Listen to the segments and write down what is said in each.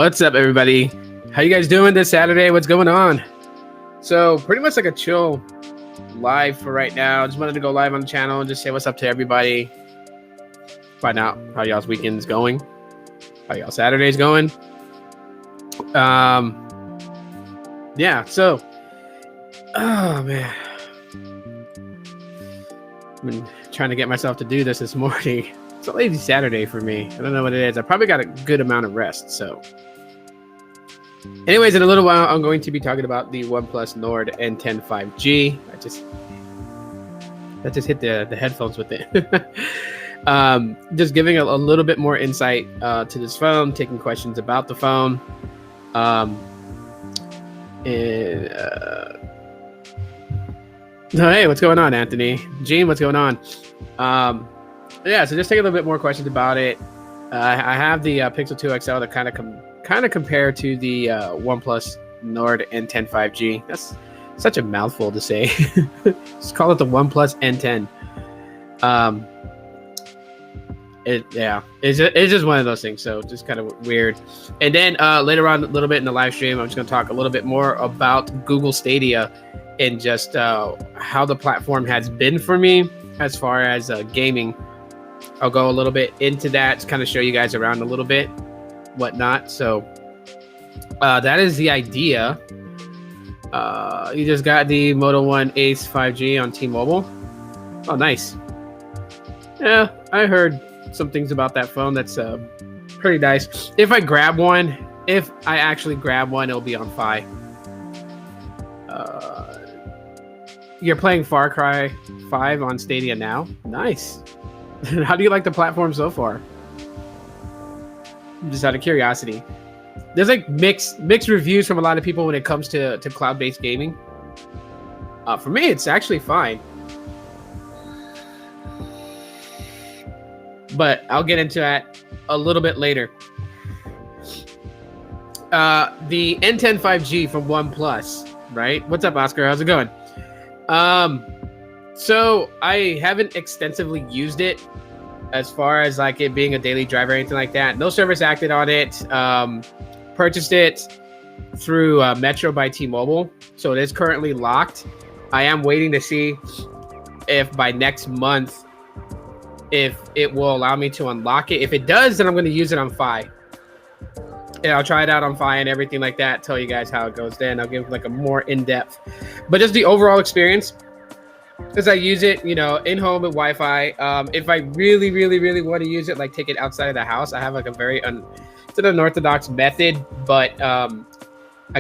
What's up, everybody? How you guys doing this Saturday? What's going on? So pretty much like a chill live for right now. Just wanted to go live on the channel and just say what's up to everybody. Find out how y'all's weekend's going. How y'all Saturday's going. Yeah, so oh man. I've been trying to get myself to do this morning. It's a lazy Saturday for me. I don't know what it is. I probably got a good amount of rest. So anyways, in a little while, I'm going to be talking about the OnePlus Nord N10 5G. I just hit the headphones with it. Just giving a little bit more insight to this phone, taking questions about the phone. Hey, what's going on, Anthony? Gene, what's going on? Yeah, so just take a little bit more questions about it. I have the Pixel 2 XL that kind of compare to the OnePlus Nord N10 5G. That's such a mouthful to say. Just call it the OnePlus N10. It's just one of those things. So just kind of weird. And then later on, a little bit in the live stream, I'm just going to talk a little bit more about Google Stadia and just how the platform has been for me as far as gaming. I'll go a little bit into that to kind of show you guys around a little bit, whatnot. So that is the idea. You just got the Moto 1 Ace 5G on T-Mobile. Oh, nice. Yeah, I heard some things about that phone. That's pretty nice. If I actually grab one, it'll be on Fi. You're playing Far Cry 5 on Stadia now? Nice. How do you like the platform so far? Just out of curiosity. There's like mixed reviews from a lot of people when it comes to cloud-based gaming. For me, it's actually fine. But I'll get into that a little bit later. The N10 5G from OnePlus, right? What's up, Oscar? How's it going? So I haven't extensively used it as far as like it being a daily driver or anything like that. No service acted on it. Purchased it through Metro by T-Mobile. So it is currently locked. I am waiting to see if by next month, if it will allow me to unlock it. If it does, then I'm going to use it on Fi. And I'll try it out on Fi and everything like that. Tell you guys how it goes then. I'll give like a more in-depth. But just the overall experience, as I use it, in-home with Wi-Fi. If I really, really, really want to use it, like take it outside of the house, I have like a very it's an unorthodox method, but I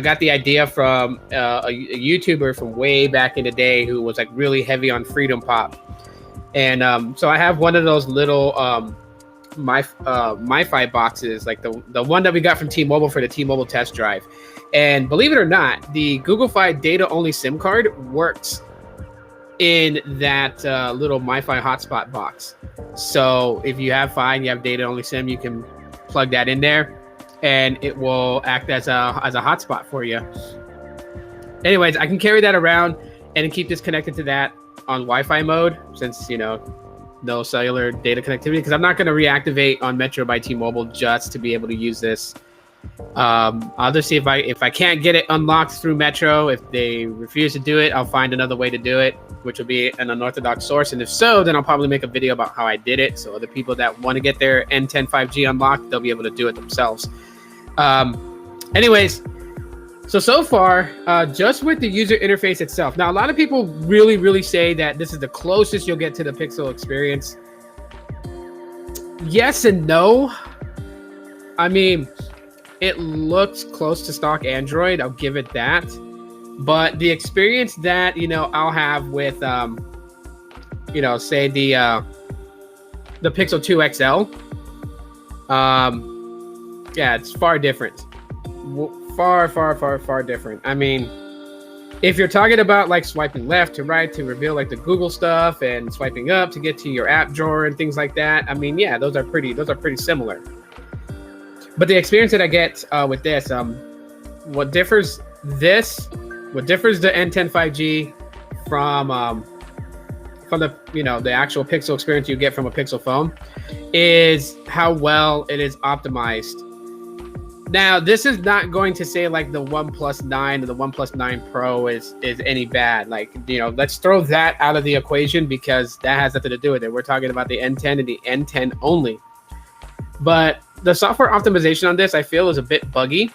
got the idea from a YouTuber from way back in the day who was like really heavy on Freedom Pop. And so I have one of those little MiFi boxes, like the one that we got from T-Mobile for the T-Mobile test drive. And believe it or not, the Google Fi data-only SIM card works in that little MiFi hotspot box. So if you have Fi and you have data-only SIM, you can plug that in there, and it will act as a hotspot for you. Anyways, I can carry that around and keep this connected to that on Wi-Fi mode, since no cellular data connectivity, because I'm not going to reactivate on Metro by T-Mobile just to be able to use this. I'll just see if I can't get it unlocked through Metro. If they refuse to do it, I'll find another way to do it, which will be an unorthodox source. And if so, then I'll probably make a video about how I did it. So other people that want to get their N10 5G unlocked, they'll be able to do it themselves. Anyways, so far, just with the user interface itself. Now, a lot of people really, really say that this is the closest you'll get to the Pixel experience. Yes and no. I mean, it looks close to stock Android. I'll give it that. But the experience that, I'll have with, say the Pixel 2 XL, yeah, it's far different. Far different. I mean, if you're talking about like swiping left to right to reveal like the Google stuff and swiping up to get to your app drawer and things like that, I mean, yeah, those are pretty similar. But the experience that I get with this, what differs the N10 5G from the actual Pixel experience you get from a Pixel phone is how well it is optimized Now, this is not going to say like the OnePlus 9 or the OnePlus 9 Pro is any bad. Like, let's throw that out of the equation because that has nothing to do with it. We're talking about the N10 and the N10 only. But the software optimization on this, I feel, is a bit buggy.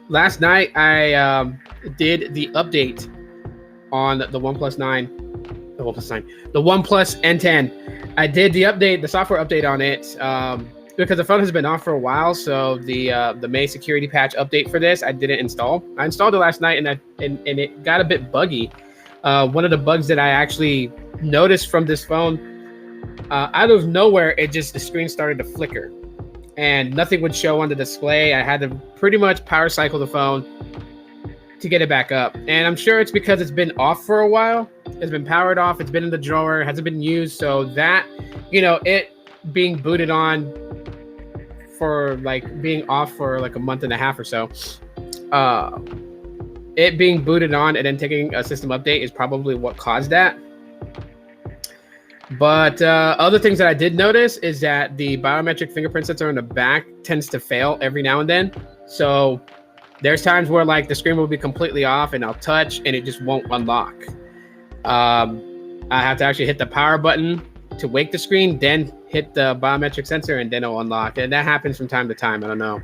Last night, I did the update on the OnePlus 9, the OnePlus N10. I did the software update on it. Because the phone has been off for a while, so the May security patch update for this I didn't install. I installed it last night, and it got a bit buggy. One of the bugs that I actually noticed from this phone, out of nowhere, the screen started to flicker, and nothing would show on the display. I had to pretty much power cycle the phone to get it back up, and I'm sure it's because it's been off for a while. It's been powered off. It's been in the drawer. Hasn't been used, so that it being booted on for like being off for like a month and a half or so, it being booted on and then taking a system update is probably what caused that. But other things that I did notice is that the biometric fingerprint sensor in the back tends to fail every now and then. So there's times where like the screen will be completely off and I'll touch and it just won't unlock. I have to actually hit the power button to wake the screen, then hit the biometric sensor, and then it'll unlock. And that happens from time to time. I don't know.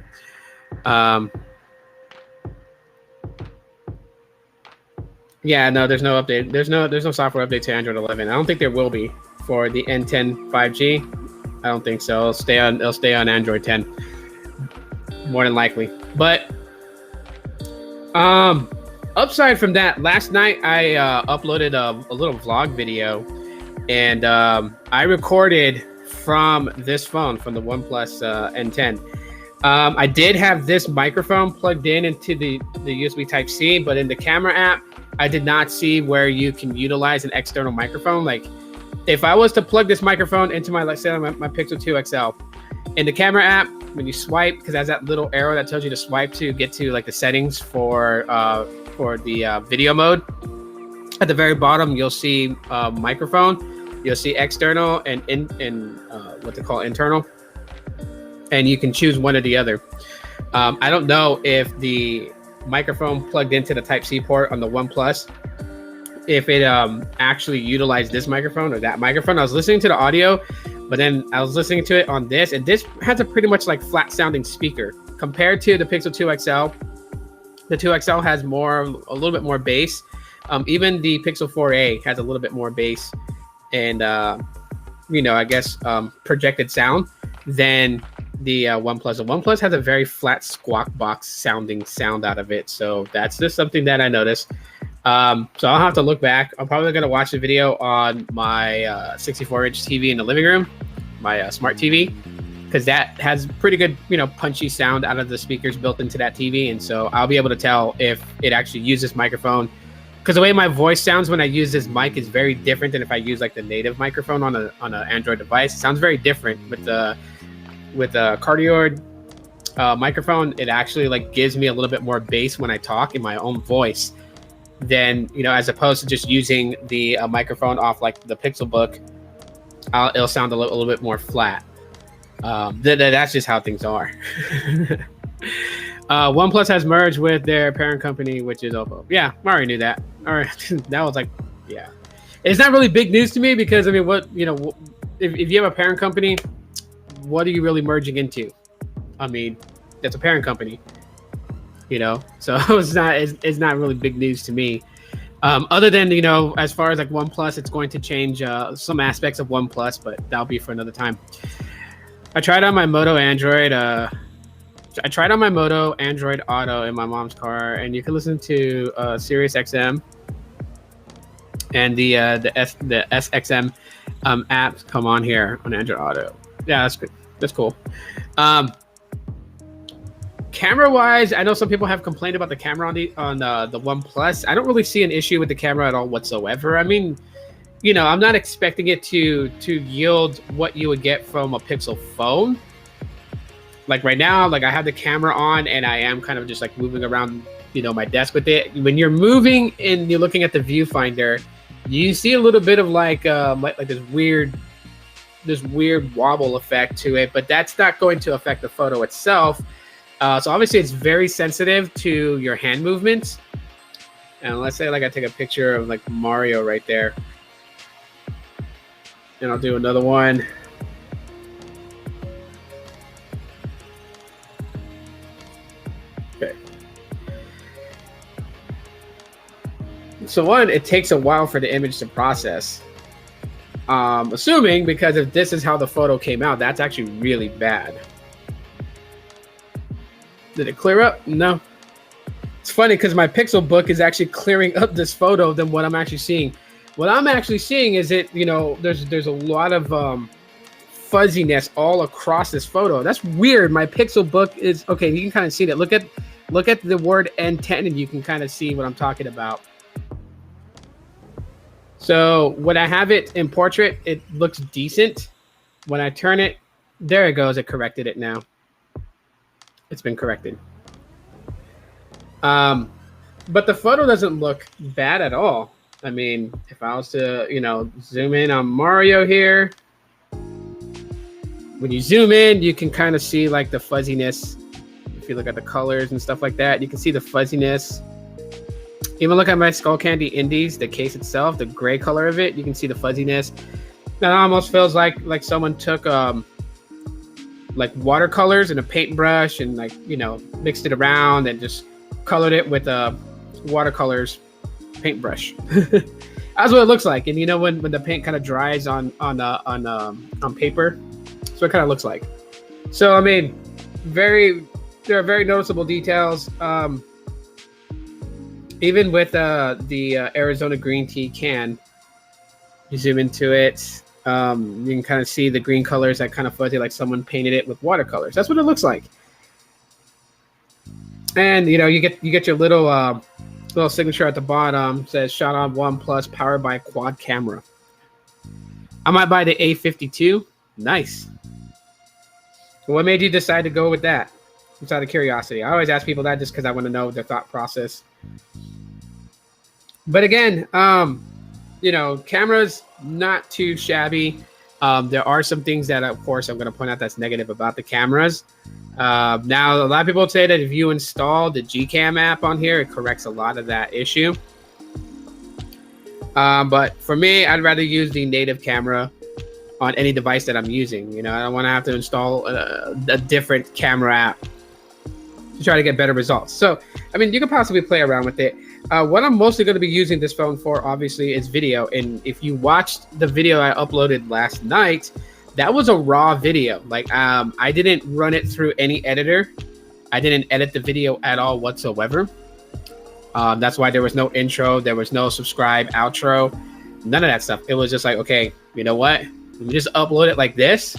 Yeah, no, there's no update. There's no software update to Android 11. I don't think there will be for the N10 5G. I don't think so. It'll stay on Android 10, more than likely. But upside from that, last night I uploaded a little vlog video. And I recorded from this phone, from the OnePlus N10. I did have this microphone plugged into the USB Type-C, but in the camera app, I did not see where you can utilize an external microphone. Like, if I was to plug this microphone into my, let's say, my Pixel 2 XL, in the camera app, when you swipe, because it has that little arrow that tells you to swipe to get to like the settings for the video mode. At the very bottom, you'll see microphone. You'll see external and what they call internal, and you can choose one or the other. I don't know if the microphone plugged into the Type-C port on the OnePlus, if it actually utilized this microphone or that microphone. I was listening to the audio, but then I was listening to it on this, and this has a pretty much like flat sounding speaker compared to the Pixel 2 XL. The 2 XL has a little bit more bass. Even the Pixel 4a has a little bit more bass and I guess projected sound than the OnePlus. The OnePlus has a very flat squawk box sounding sound out of it, so that's just something that I noticed. So I'll have to look back. I'm probably gonna watch the video on my 64-inch TV in the living room, my smart TV, because that has pretty good punchy sound out of the speakers built into that TV, and so I'll be able to tell if it actually uses microphone. Because the way my voice sounds when I use this mic is very different than if I use like the native microphone on an Android device. It sounds very different with the cardioid microphone. It actually like gives me a little bit more bass when I talk in my own voice than as opposed to just using the microphone off like the Pixelbook. It'll sound a little bit more flat. That's just how things are. OnePlus has merged with their parent company, which is Oppo. Yeah, I already knew that. All right, that was like, yeah. It's not really big news to me because I mean, what if you have a parent company, what are you really merging into? I mean, that's a parent company, So it's not really big news to me. Other than as far as like OnePlus, it's going to change some aspects of OnePlus, but that'll be for another time. I tried on my Moto Android. I tried on my Moto Android Auto in my mom's car, and you can listen to Sirius XM and the SXM apps come on here on Android Auto. Yeah, that's good. That's cool. Camera wise, I know some people have complained about the camera on the OnePlus. I don't really see an issue with the camera at all whatsoever. I mean, I'm not expecting it to yield what you would get from a Pixel phone. Like right now, like I have the camera on and I am kind of just like moving around, my desk with it. When you're moving and you're looking at the viewfinder, you see a little bit of like this weird wobble effect to it, but that's not going to affect the photo itself. So obviously it's very sensitive to your hand movements. And let's say like I take a picture of like Mario right there. And I'll do another one. Okay. So one, it takes a while for the image to process. Assuming, because if this is how the photo came out, that's actually really bad. Did it clear up? No. It's funny because my Pixel book is actually clearing up this photo than what I'm actually seeing. What I'm actually seeing is there's a lot of fuzziness all across this photo. That's weird. My Pixel book is okay. You can kind of see that. Look at the word N10 and you can kind of see what I'm talking about. So when I have it in portrait, it looks decent. When I turn it, there it goes. It corrected it now. It's been corrected. But the photo doesn't look bad at all. I mean, if I was to, zoom in on Mario here, when you zoom in, you can kind of see like the fuzziness. If you look at the colors and stuff like that, you can see the fuzziness. Even look at my Skull Candy Indies, the case itself, the gray color of it, you can see the fuzziness. That almost feels like someone took like watercolors and a paintbrush and mixed it around and just colored it with watercolors paintbrush. That's what it looks like. And when the paint kind of dries on paper, that's what it kind of looks like. So I mean, there are very noticeable details. Even with the Arizona green tea can, you zoom into it, you can kind of see the green colors that kind of fuzzy, like someone painted it with watercolors. That's what it looks like. And you get your little signature at the bottom. Says shot on OnePlus, powered by quad camera. I might buy the A52. Nice. What made you decide to go with that? Just out of curiosity. I always ask people that just because I want to know their thought process. But again, cameras not too shabby. There are some things that, of course, I'm going to point out that's negative about the cameras. Now, a lot of people say that if you install the Gcam app on here, it corrects a lot of that issue. But for me, I'd rather use the native camera on any device that I'm using. I don't want to have to install a different camera app to try to get better results. So, I mean, you can possibly play around with it. What I'm mostly going to be using this phone for, obviously, is video. And if you watched the video I uploaded last night, that was a raw video. Like, I didn't run it through any editor. I didn't edit the video at all whatsoever. That's why there was no intro. There was no subscribe, outro, none of that stuff. It was just like, okay, you know what? Let me just upload it like this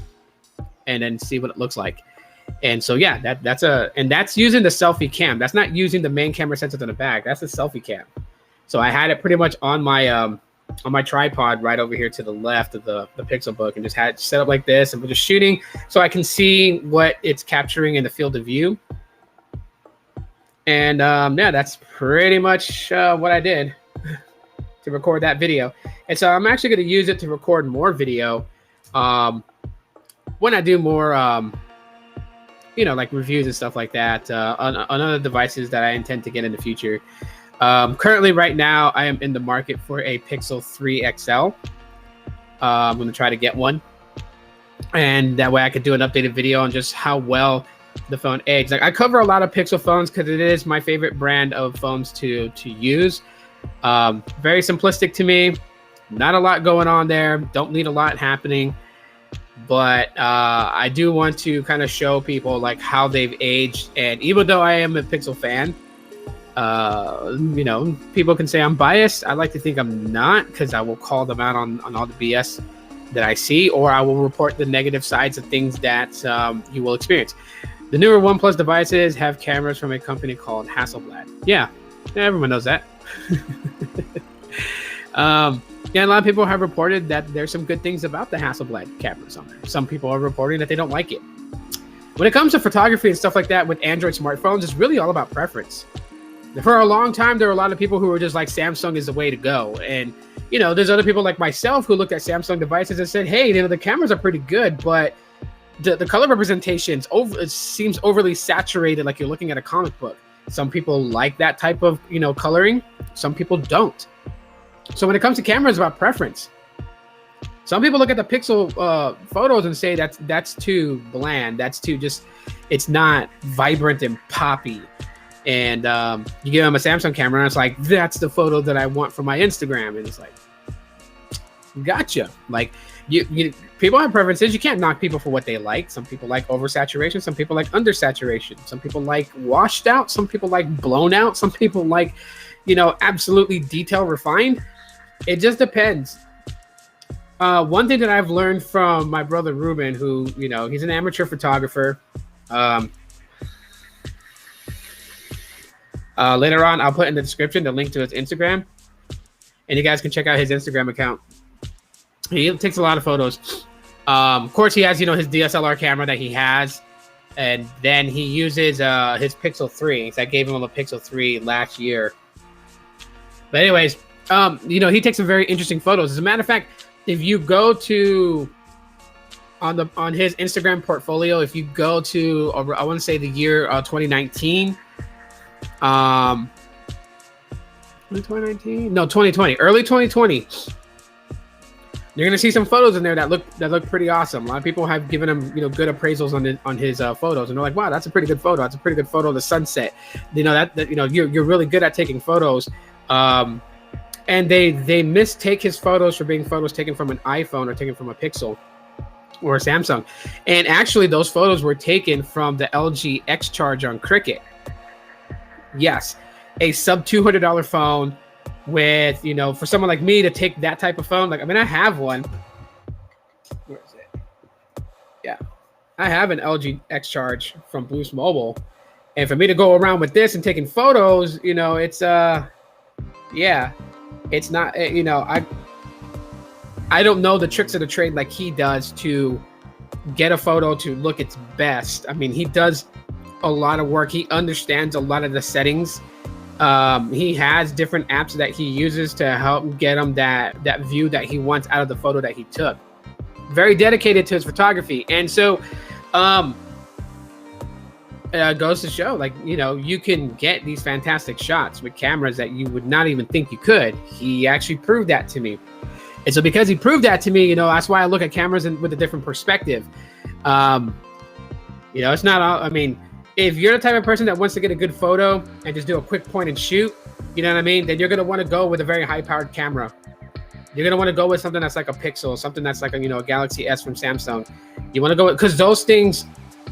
and then see what it looks like. And so, yeah, that's using the selfie cam. That's not using the main camera sensor in the back. That's the selfie cam. So I had it pretty much on my tripod right over here to the left of the Pixel book, and just had it set up like this, and we're just shooting so I can see what it's capturing in the field of view. And yeah, that's pretty much what I did to record that video. And so I'm actually going to use it to record more video when I do more like reviews and stuff like that on other devices that I intend to get in the future. Currently, right now, I am in the market for a Pixel 3 XL. I'm going to try to get one. And that way I could do an updated video on just how well the phone aged. Like, I cover a lot of Pixel phones because it is my favorite brand of phones to use. Very simplistic to me. Not a lot going on there. Don't need a lot happening. But I do want to kind of show people like how they've aged. And even though I am a Pixel fan, people can say I'm biased. I like to think I'm not, because I will call them out on all the BS that I see, or I will report the negative sides of things that you will experience. The newer OnePlus devices have cameras from a company called Hasselblad. Yeah, everyone knows that. Yeah, a lot of people have reported that there's some good things about the Hasselblad cameras on there. Some people are reporting that they don't like it. When it comes to photography and stuff like that with Android smartphones, it's really all about preference. For a long time, there were a lot of people who were just like, Samsung is the way to go. And, there's other people like myself who looked at Samsung devices and said, hey, the cameras are pretty good, but the color representations it seems overly saturated, like you're looking at a comic book. Some people like that type of, you know, coloring. Some people don't. So when it comes to cameras, it's about preference. Some people look at the Pixel photos and say that's too bland. That's too just, it's not vibrant and poppy. And you give them a Samsung camera and it's like, that's the photo that I want for my Instagram. And it's like, gotcha. Like you people have preferences. You can't knock people for what they like. Some people like oversaturation. Some people like undersaturation. Some people like washed out. Some people like blown out. Some people like, you know, absolutely detail refined. It just depends. One thing that I've learned from my brother Ruben, who, you know, he's an amateur photographer. Later on, I'll put in the description the link to his Instagram, and you guys can check out his Instagram account. He takes a lot of photos. Of course, he has, you know, his DSLR camera that he has, and then he uses his Pixel 3. So I gave him a Pixel 3 last year. But anyways, you know, he takes some very interesting photos. As a matter of fact, if you go to on his Instagram portfolio, if you go to I want to say the year 2019, 2019, no, 2020, early 2020, you're gonna see some photos in there that look pretty awesome. A lot of people have given him, you know, good appraisals on his photos, and they're like, wow, that's a pretty good photo. That's a pretty good photo of the sunset. You know, that you know, you're really good at taking photos. And they mistake his photos for being photos taken from an iPhone or taken from a Pixel or a Samsung. And actually, those photos were taken from the LG X Charge on Cricket. Yes, a sub $200 phone with, you know, for someone like me to take that type of phone. Like, I mean, I have one. Where is it? Yeah, I have an LG X Charge from Boost Mobile. And for me to go around with this and taking photos, you know, it's, yeah. It's not, you know, I don't know the tricks of the trade like he does to get a photo to look its best. I mean, he does a lot of work. He understands a lot of the settings. He has different apps that he uses to help get him that view that he wants out of the photo that he took. Very dedicated to his photography. And so it goes to show, like, you know, you can get these fantastic shots with cameras that you would not even think you could. He actually proved that to me. And so because he proved that to me, you know, that's why I look at cameras with a different perspective. You know, it's not all, I mean, if you're the type of person that wants to get a good photo and just do a quick point and shoot, you know what I mean? Then you're going to want to go with a very high powered camera. You're going to want to go with something that's like a Pixel, something that's like a, you know, a Galaxy S from Samsung. You want to go with, because those things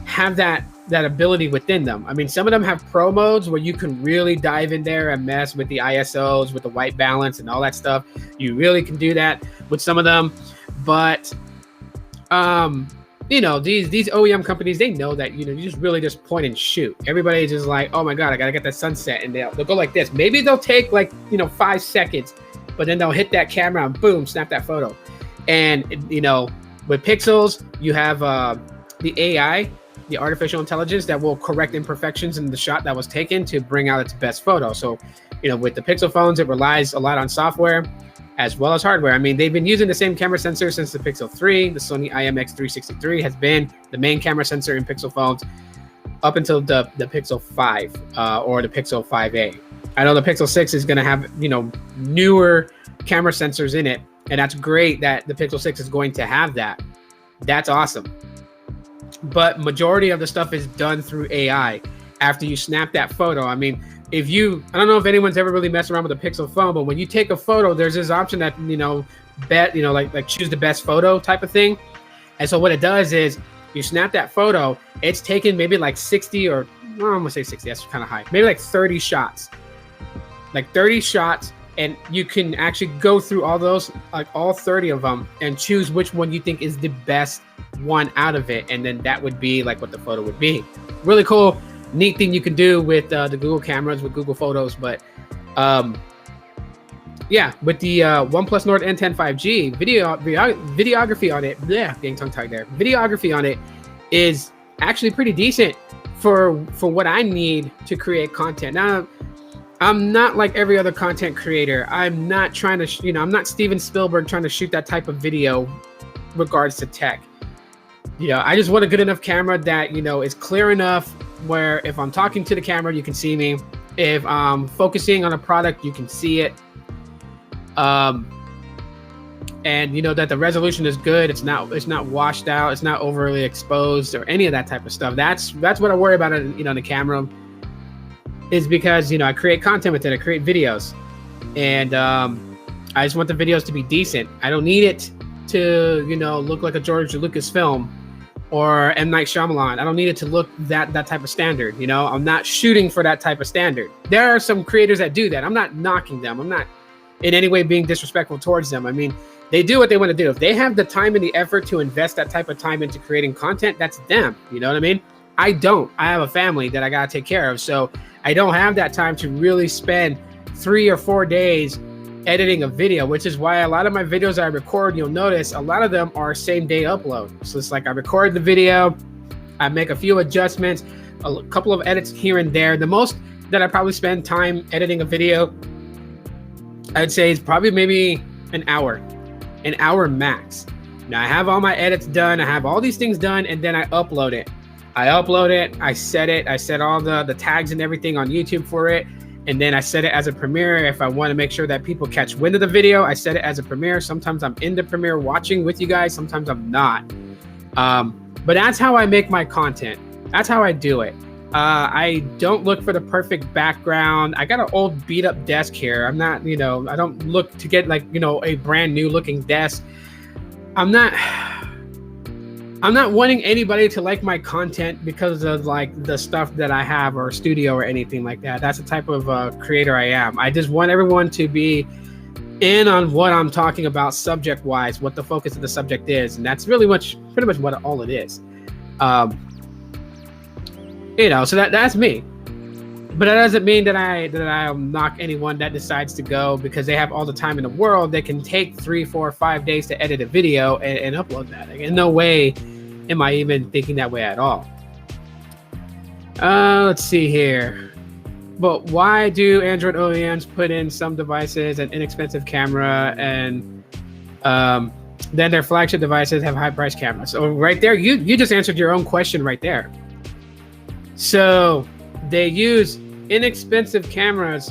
have that ability within them. I mean, some of them have pro modes where you can really dive in there and mess with the ISOs, with the white balance and all that stuff. You really can do that with some of them. But, you know, these OEM companies, they know that, you know, you just really just point and shoot. Everybody's just like, oh my God, I got to get that sunset. And they'll go like this. Maybe they'll take like, you know, 5 seconds, but then they'll hit that camera and boom, snap that photo. And, you know, with Pixels, you have the AI, the artificial intelligence that will correct imperfections in the shot that was taken to bring out its best photo. So, you know, with the Pixel phones, it relies a lot on software as well as hardware. I mean, they've been using the same camera sensor since the Pixel 3. The Sony IMX363 has been the main camera sensor in Pixel phones up until the Pixel 5 or the Pixel 5a. I know the Pixel 6 is going to have, you know, newer camera sensors in it, and that's great that the Pixel 6 is going to have that. That's awesome. But majority of the stuff is done through AI after you snap that photo. I mean, I don't know if anyone's ever really messed around with a Pixel phone, but when you take a photo, there's this option that, you know, like choose the best photo type of thing. And so what it does is you snap that photo, it's taken maybe like 60 or, well, I'm gonna say 60, that's kind of high. Maybe like 30 shots. Like 30 shots, and you can actually go through all those, like all 30 of them, and choose which one you think is the best one out of it, and then that would be like what the photo would be. Really cool, neat thing you can do with the Google cameras, with Google Photos. But yeah, with the OnePlus Nord N10 5G, videography on it, getting tongue-tied there. Videography on it is actually pretty decent for what I need to create content. Now, I'm not like every other content creator. I'm not trying to, I'm not Steven Spielberg trying to shoot that type of video regards to tech. Yeah, I just want a good enough camera that, is clear enough where if I'm talking to the camera, you can see me. If I'm focusing on a product, you can see it. And that the resolution is good. It's not washed out. It's not overly exposed or any of that type of stuff. That's what I worry about in the camera, is because I create content with it. I create videos, and I just want the videos to be decent. I don't need it to look like a George Lucas film or M. Night Shyamalan. I don't need it to look that type of standard. I'm not shooting for that type of standard. There are some creators that do that. I'm not knocking them. I'm not in any way being disrespectful towards them. I mean, they do what they want to do. If they have the time and the effort to invest that type of time into creating content, that's them. You know what I mean? I don't. I have a family that I got to take care of. So I don't have that time to really spend 3 or 4 days editing a video, which is why a lot of my videos I record, you'll notice a lot of them are same day upload. So it's like I record the video, I make a few adjustments, a couple of edits here and there. The most that I probably spend time editing a video, I'd say is probably maybe an hour max. Now I have all my edits done, I have all these things done, and then I upload it. I set all the tags and everything on YouTube for it. And then I set it as a premiere. If I want to make sure that people catch wind of the video, I set it as a premiere. Sometimes I'm in the premiere watching with you guys. Sometimes I'm not. But that's how I make my content. That's how I do it. I don't look for the perfect background. I got an old beat up desk here. I'm not, I don't look to get like, a brand new looking desk. I'm not wanting anybody to like my content because of like the stuff that I have or studio or anything like that. That's the type of creator I am. I just want everyone to be in on what I'm talking about subject wise, what the focus of the subject is. And that's pretty much what all it is. So that's me. But that doesn't mean that I'll knock anyone that decides to go because they have all the time in the world. They can take 3, 4, 5 days to edit a video and upload that. Like, in no way am I even thinking that way at all. Let's see here. But why do Android OEMs put in some devices an inexpensive camera and then their flagship devices have high price cameras? So right there, you just answered your own question right there. So they use inexpensive cameras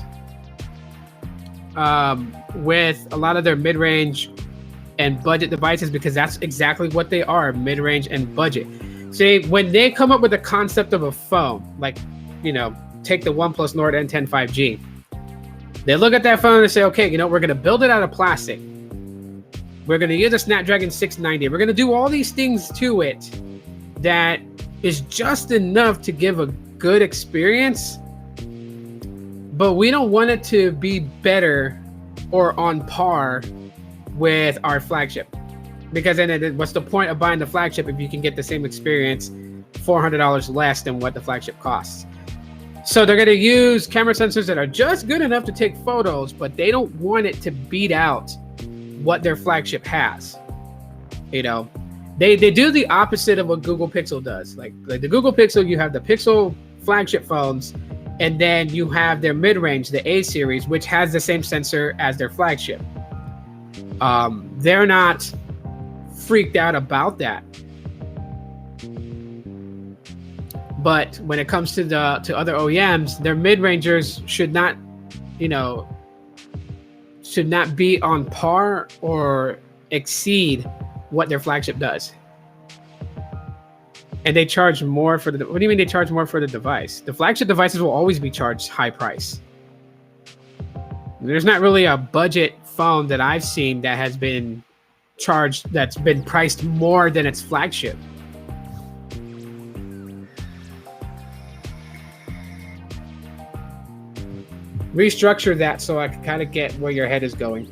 with a lot of their mid-range and budget devices because that's exactly what they are, mid-range and budget. See, when they come up with the concept of a phone, like, take the OnePlus Nord N10 5G, they look at that phone and say, okay, we're going to build it out of plastic. We're going to use a Snapdragon 690. We're going to do all these things to it that is just enough to give a good experience, but we don't want it to be better or on par with our flagship, because then what's the point of buying the flagship if you can get the same experience $400 less than what the flagship costs? So they're going to use camera sensors that are just good enough to take photos, but they don't want it to beat out what their flagship has. They do the opposite of what Google Pixel does. Like the Google Pixel, you have the Pixel flagship phones, and then you have their mid-range, the A series, which has the same sensor as their flagship. They're not freaked out about that. But when it comes to other OEMs, their mid-rangers should not be on par or exceed what their flagship does. And they charge more for what do you mean they charge more for the device? The flagship devices will always be charged high price. There's not really a budget phone that I've seen that has been charged, that's been priced more than its flagship. Restructure that so I can kind of get where your head is going.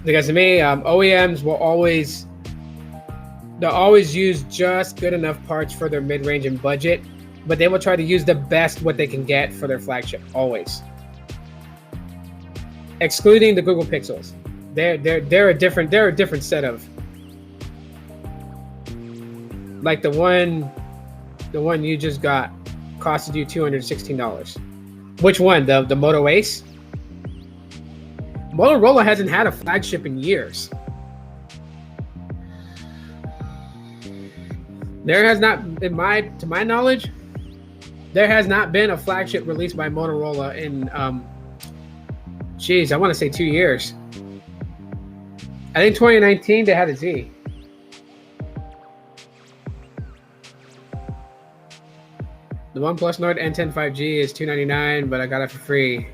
Because to me, OEMs will always use just good enough parts for their mid-range and budget, but they will try to use the best what they can get for their flagship, always. Excluding the Google Pixels. They're a different set of, like the one you just got costed you $216. Which one? The Moto Ace? Motorola hasn't had a flagship in years. There has not, to my knowledge, there has not been a flagship released by Motorola in, I want to say 2 years. I think 2019 they had a Z. The OnePlus Nord N10 5G is $299, but I got it for free.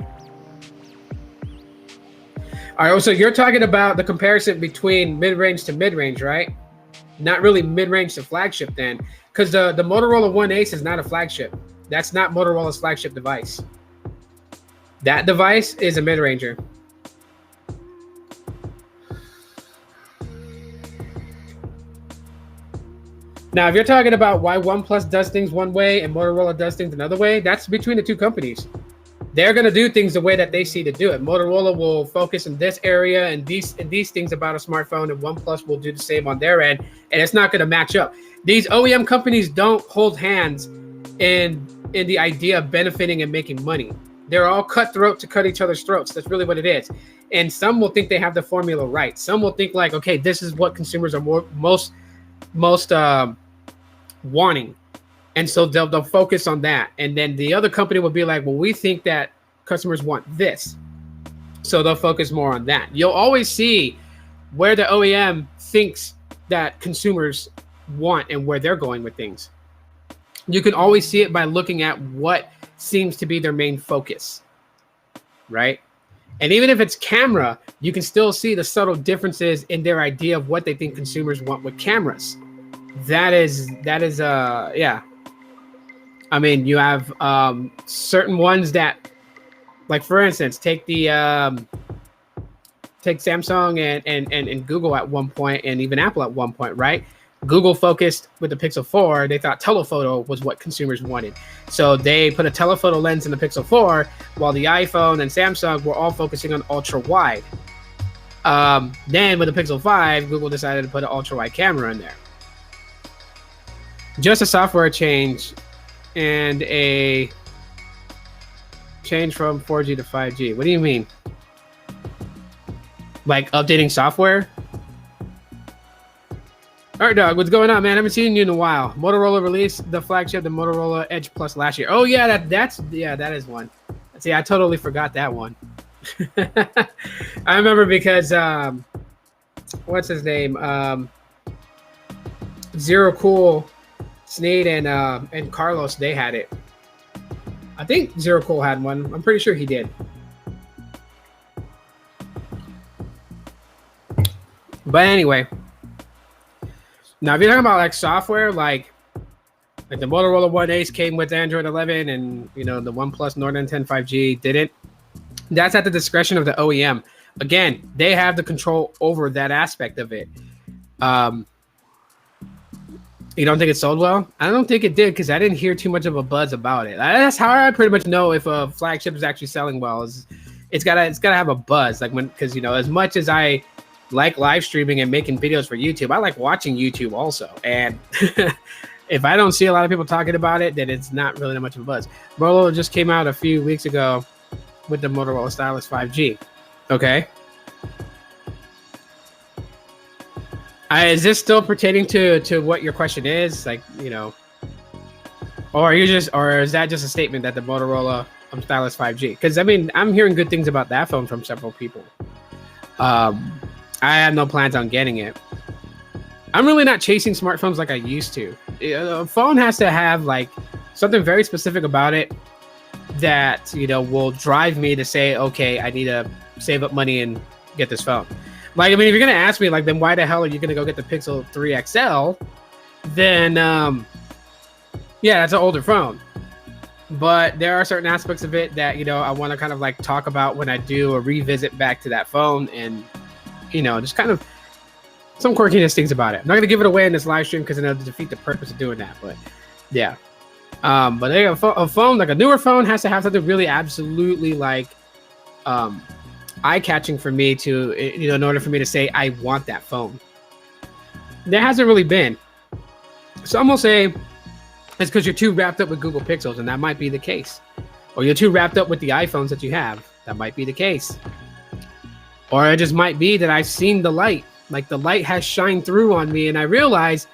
All right, so you're talking about the comparison between mid-range to mid-range, right? Not really mid-range to flagship then, because the Motorola One Ace is not a flagship. That's not Motorola's flagship device. That device is a mid-ranger. Now, if you're talking about why OnePlus does things one way and Motorola does things another way, that's between the two companies. They're going to do things the way that they see to do it. Motorola will focus in this area and these things about a smartphone, and OnePlus will do the same on their end, and it's not going to match up. These OEM companies don't hold hands in the idea of benefiting and making money. They're all cutthroat to cut each other's throats. That's really what it is. And some will think they have the formula right. Some will think like, okay, this is what consumers are most wanting, and so they'll focus on that. And then the other company will be like, well, we think that customers want this, so they'll focus more on that. You'll always see where the OEM thinks that consumers want and where they're going with things. You can always see it by looking at what seems to be their main focus, right? And even if it's camera, you can still see the subtle differences in their idea of what they think consumers want with cameras. That is yeah. I mean, you have certain ones that, like for instance, take Samsung and Google at one point, and even Apple at one point, right? Google focused with the Pixel 4. They thought telephoto was what consumers wanted, so they put a telephoto lens in the Pixel 4, while the iPhone and Samsung were all focusing on ultra wide. Then with the Pixel 5, Google decided to put an ultra wide camera in there. Just a software change and a change from 4G to 5G. What do you mean? Like updating software? All right, dog. What's going on, man? I haven't seen you in a while. Motorola released the flagship, the Motorola Edge Plus last year. Oh yeah, that is one. See, I totally forgot that one. I remember because what's his name? Zero Cool, Sneed, and Carlos, they had it. I think Zero Cool had one. I'm pretty sure he did. But anyway, now if you're talking about like software, like the Motorola One Ace came with Android 11, and the OnePlus Nord N10 5G didn't. That's at the discretion of the OEM. Again, they have the control over that aspect of it. You don't think it sold well? I don't think it did, because I didn't hear too much of a buzz about it. That's how I pretty much know if a flagship is actually selling well. It's gotta have a buzz, like because as much as I like live streaming and making videos for YouTube, I like watching YouTube also. And if I don't see a lot of people talking about it, then it's not really that much of a buzz. Motorola just came out a few weeks ago with the Motorola Stylus 5G. Okay. Is this still pertaining to what your question is? Like, or is that just a statement that the Motorola Stylus 5G? Because I mean, I'm hearing good things about that phone from several people. I have no plans on getting it. I'm really not chasing smartphones like I used to. A phone has to have like something very specific about it that will drive me to say, okay, I need to save up money and get this phone. Like, I mean, if you're gonna ask me, like, then why the hell are you gonna go get the Pixel 3 XL? Then, yeah, that's an older phone. But there are certain aspects of it that I want to kind of like talk about when I do a revisit back to that phone, and just kind of some quirkiness things about it. I'm not gonna give it away in this live stream because it'll defeat the purpose of doing that. But yeah, but they have a phone, like a newer phone, has to have something really absolutely like eye-catching for me to in order for me to say I want that phone. There hasn't really been. Some will say it's because you're too wrapped up with Google Pixels, and that might be the case. Or you're too wrapped up with the iPhones that you have. That might be the case. Or it just might be that I've seen the light. Like the light has shined through on me, and I realize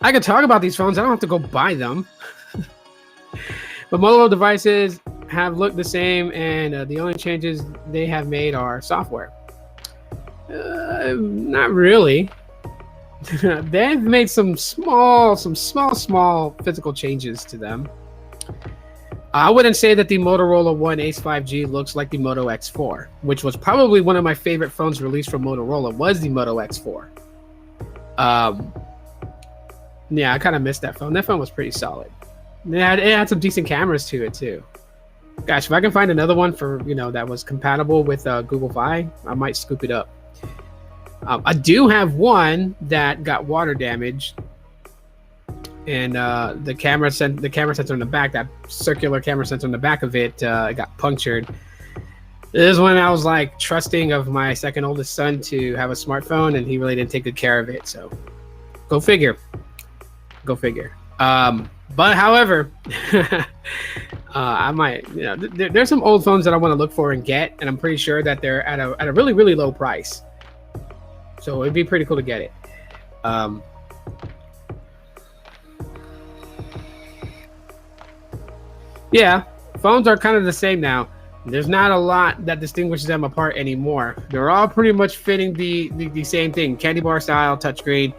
I can talk about these phones. I don't have to go buy them. But Motorola devices have looked the same, and the only changes they have made are software. Not really. They've made some small physical changes to them. I wouldn't say that the Motorola One Ace 5G looks like the Moto X4, which was probably one of my favorite phones released from Motorola, was the Moto X4. Yeah, I kind of missed that phone. That phone was pretty solid. It had some decent cameras to it too. Gosh, if I can find another one for, that was compatible with Google Fi, I might scoop it up. I do have one that got water damaged, and the camera sensor in the back, that circular camera sensor in the back of it, got punctured. This is when I was like trusting of my second oldest son to have a smartphone, and he really didn't take good care of it. So, go figure. But however, I might, there's some old phones that I want to look for and get, and I'm pretty sure that they're at a really, really low price. So it'd be pretty cool to get it. Yeah, phones are kind of the same now. There's not a lot that distinguishes them apart anymore. They're all pretty much fitting the same thing, candy bar style, touchscreen.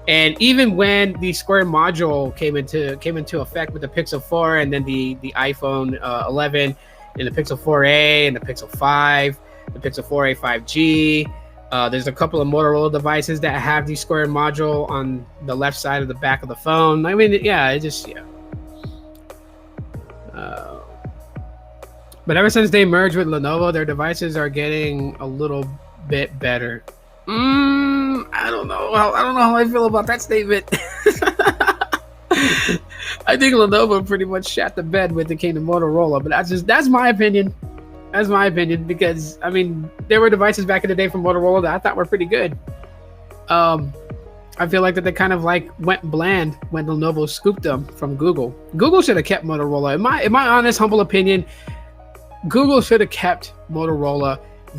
And even when the Square module came into effect with the Pixel 4, and then the iPhone 11, and the Pixel 4a, and the Pixel 5, the Pixel 4a 5G, there's a couple of Motorola devices that have the Square module on the left side of the back of the phone. I mean, yeah, it just, yeah. But ever since they merged with Lenovo, their devices are getting a little bit better. I don't know how I feel about that statement. I think Lenovo pretty much shat the bed when it came to Motorola, but that's my opinion. That's my opinion, because I mean, there were devices back in the day from Motorola that I thought were pretty good. I feel like that they kind of like went bland when Lenovo scooped them from Google. Google should have kept Motorola. In my honest, humble opinion, Google should have kept Motorola.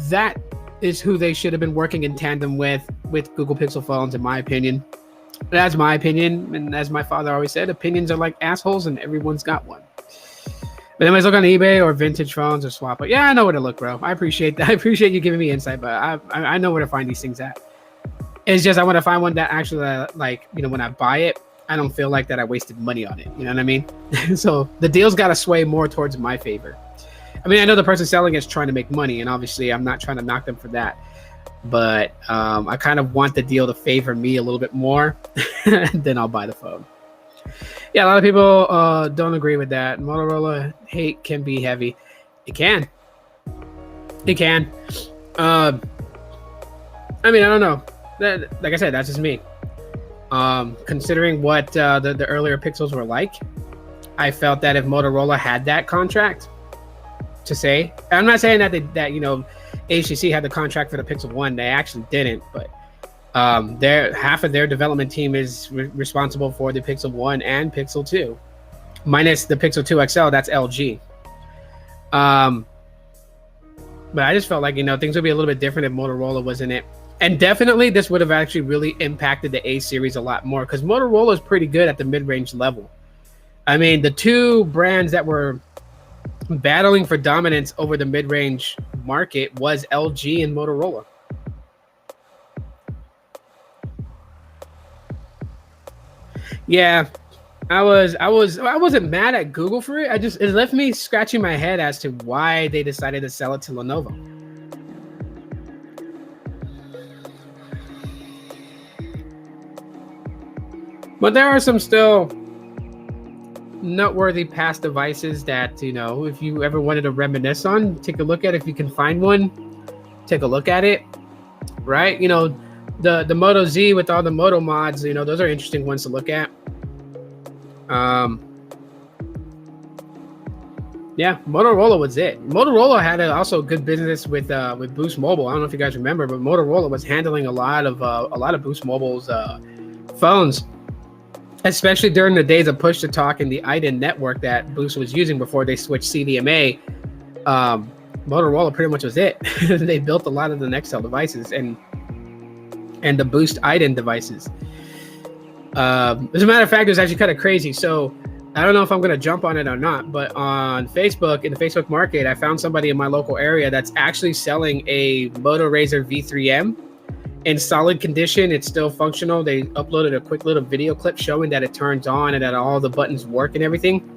That is who they should have been working in tandem with Google Pixel phones, in my opinion. That's my opinion, and as my father always said, opinions are like assholes, and everyone's got one. But anyways, look on eBay or vintage phones or swap. But yeah, I know where to look, bro. I appreciate that. I appreciate you giving me insight, but I know where to find these things at. It's just I want to find one that actually, like, when I buy it, I don't feel like that I wasted money on it. You know what I mean? So the deal's got to sway more towards my favor. I mean, I know the person selling is trying to make money, and obviously I'm not trying to knock them for that. But I kind of want the deal to favor me a little bit more, then I'll buy the phone. Yeah, a lot of people don't agree with that. Motorola hate can be heavy. It can. I mean, I don't know. Like I said, that's just me. Considering what the earlier Pixels were like, I felt that if Motorola had that contract to say, I'm not saying that HTC had the contract for the Pixel 1. They actually didn't, but half of their development team is responsible for the Pixel 1 and Pixel 2, minus the Pixel 2 XL. That's LG. But I just felt like things would be a little bit different if Motorola was in it, and definitely this would have actually really impacted the A series a lot more, because Motorola is pretty good at the mid-range level. I mean, the two brands that were battling for dominance over the mid-range market was LG and Motorola. Yeah, I wasn't mad at Google for it. It left me scratching my head as to why they decided to sell it to Lenovo. But there are some still noteworthy past devices that, if you ever wanted to reminisce on, take a look at. If you can find one, take a look at it, right? The Moto Z with all the Moto mods, those are interesting ones to look at. Yeah, Motorola was it. Motorola had also good business with Boost Mobile. I don't know if you guys remember, but Motorola was handling a lot of Boost Mobile's phones, especially during the days of push to talk and the IDEN network that Boost was using before they switched CDMA. Motorola pretty much was it. They built a lot of the Nextel devices and the Boost IDEN devices. As a matter of fact, it was actually kind of crazy. So I don't know if I'm going to jump on it or not, but on Facebook, in the Facebook market, I found somebody in my local area that's actually selling a Moto Razr V3M in solid condition. It's still functional. They uploaded a quick little video clip showing that it turns on and that all the buttons work and everything.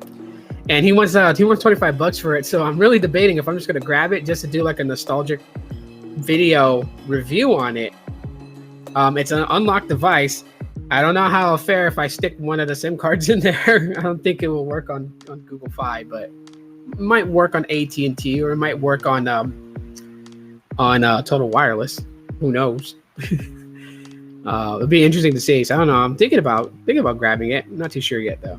And he wants $25 for it. So I'm really debating if I'm just going to grab it just to do like a nostalgic video review on it. It's an unlocked device. I don't know how fair if I stick one of the SIM cards in there. I don't think it will work on Google Fi, but it might work on AT&T, or it might work on Total Wireless. Who knows? It'd be interesting to see. So I don't know. I'm thinking about grabbing it. I'm not too sure yet though.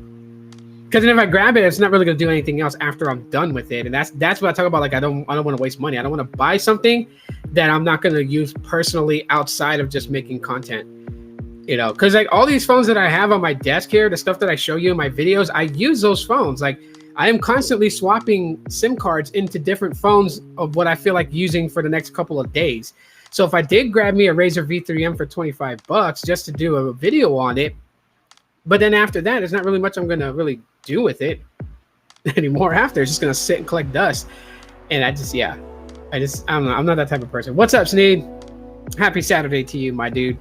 Because if I grab it, it's not really going to do anything else after I'm done with it, and that's what I talk about. Like I don't want to waste money. I don't want to buy something that I'm not going to use personally outside of just making content. You know, because like all these phones that I have on my desk here, the stuff that I show you in my videos, I use those phones. Like I am constantly swapping SIM cards into different phones of what I feel like using for the next couple of days. So if I did grab me a Razr V3M for $25 just to do a video on it, but then after that, there's not really much I'm going to really do with it anymore after. It's just going to sit and collect dust. And I don't know. I'm not that type of person. What's up, Sneed? Happy Saturday to you, my dude.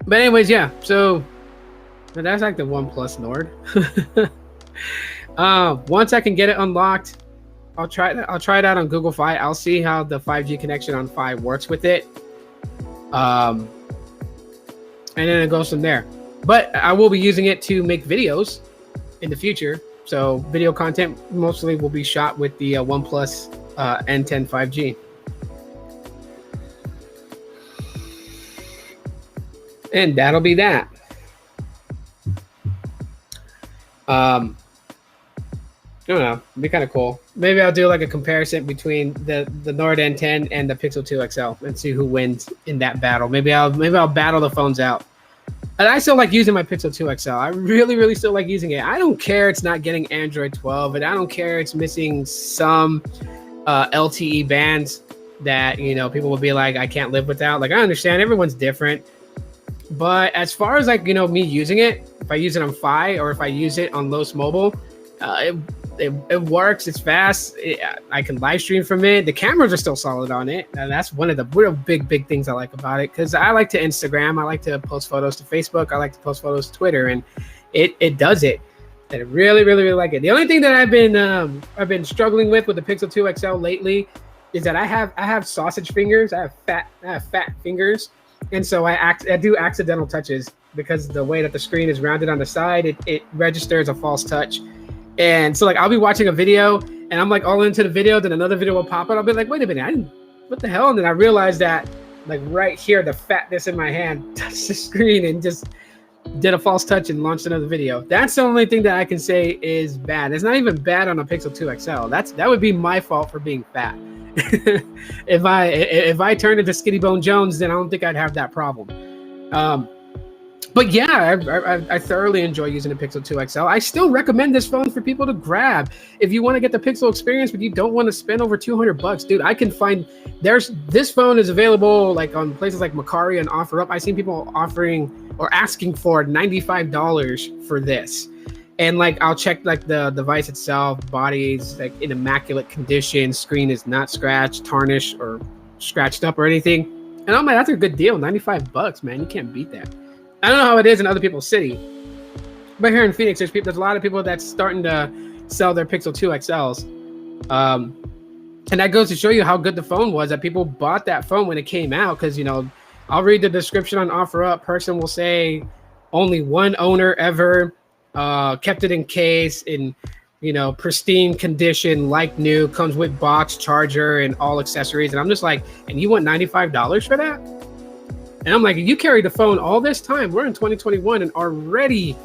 But anyways, yeah, so that's like the OnePlus Nord. Once I can get it unlocked, I'll try it out on Google Fi. I'll see how the 5G connection on Fi works with it. And then it goes from there. But I will be using it to make videos in the future. So video content mostly will be shot with the OnePlus N10 5G. And that'll be that. I don't know. It'd be kind of cool. Maybe I'll do like a comparison between the Nord N10 and the Pixel 2 XL and see who wins in that battle. Maybe I'll battle the phones out. And I still like using my Pixel 2 XL. I really, really still like using it. I don't care it's not getting Android 12, and I don't care it's missing some LTE bands that, you know, people will be like, I can't live without. Like, I understand everyone's different. But as far as like, you know, me using it, if I use it on Fi or if I use it on Los Mobile, it works. It's fast. I can live stream from it. The cameras are still solid on it. And that's one of the real big things I like about it. Because I like to Instagram. I like to post photos to Facebook. I like to post photos to Twitter. And it does it. And I really, really, really like it. The only thing that I've been struggling with the Pixel 2 XL lately is that I have sausage fingers. I have fat fingers. And so I do accidental touches because the way that the screen is rounded on the side, it registers a false touch. And so like I'll be watching a video and I'm like all into the video, then another video will pop up. I'll be like, wait a minute, what the hell? And then I realized that like right here, the fatness in my hand touched the screen and just did a false touch and launched another video. That's the only thing that I can say is bad. It's not even bad on a Pixel 2 XL. That would be my fault for being fat. If I turned into Skinny Bone Jones, then I don't think I'd have that problem. But yeah, I thoroughly enjoy using the Pixel 2 XL. I still recommend this phone for people to grab. If you want to get the Pixel experience, but you don't want to spend over $200, dude, I can find this phone is available like on places like Mercari and OfferUp. I've seen people offering or asking for $95 for this. And like I'll check like the device itself, body's like in immaculate condition, screen is not scratched, tarnished, or scratched up or anything. And I'm like, that's a good deal. $95, man. You can't beat that. I don't know how it is in other people's city, but here in Phoenix, there's a lot of people that's starting to sell their Pixel 2 XLs. And that goes to show you how good the phone was, that people bought that phone when it came out. Because, you know, I'll read the description on OfferUp. Person will say only one owner ever kept it in case in, you know, pristine condition, like new, comes with box, charger, and all accessories. And I'm just like, and you want $95 for that? And I'm like, you carried the phone all this time. We're in 2021 and already